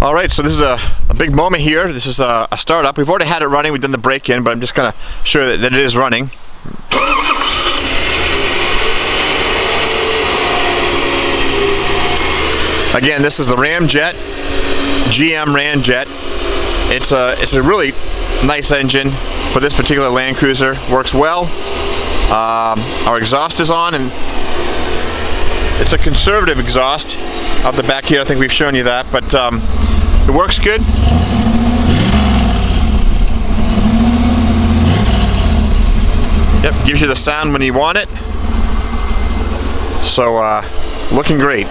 All right, so this is a big moment here. This is a startup. We've already had it running. We've done the break-in, but I'm just going to show you that it is running. Again, this is the Ramjet, GM Ramjet. It's a really nice engine for this particular Land Cruiser. Works well. Our exhaust is on, and it's a conservative exhaust out the back here. I think we've shown you that, but it works good. Yep, gives you the sound when you want it. So, looking great.